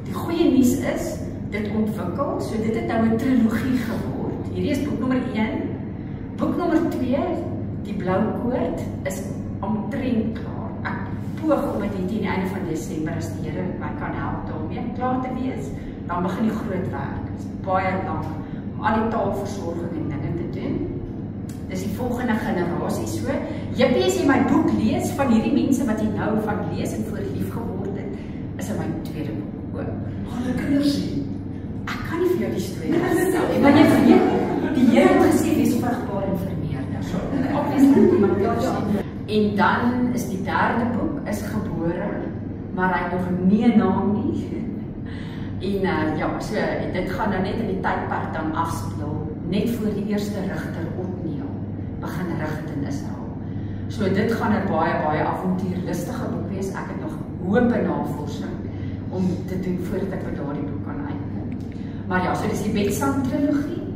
Die goeie nuus is, dit ontwikkel, so dit het nou 'n trilogie geword. Hierdie is boek nommer 1. Boek nommer 2, Die Blou Koord, is omtrent klaar. Ek poog om dit teen die einde van Desember, as die Here my kan help daarmee klaar te wees, dan begin die groot werk. Dit is baie lank om al die taalversorging en dinge te doen. Dis die volgende generasie so. Jippie, as jy my boek lees van hierdie mense wat jy nou van lees en voor lief geword het, is in my tweede boek ook. Gaan die kinders sien? Ek kan nie vir jou die storie vertel, want jy weet, die Here het gesê wees vrugbaar en vermeerder. So, obviously iemand wil sien. En dan is die derde boek is gebore, maar hy het nog nie 'n naam nie. En ja, so dit gaan nou net in die tydperk dan afspeel, net voor die eerste rigter Otniel begin rig in Israel. So dit gaan 'n baie avontuurlustige boek wees. Ek het nog hoop en navorsing om te doen voordat ek by daardie boek kan uitkom. Maar ja, so dis die Betsam trilogie.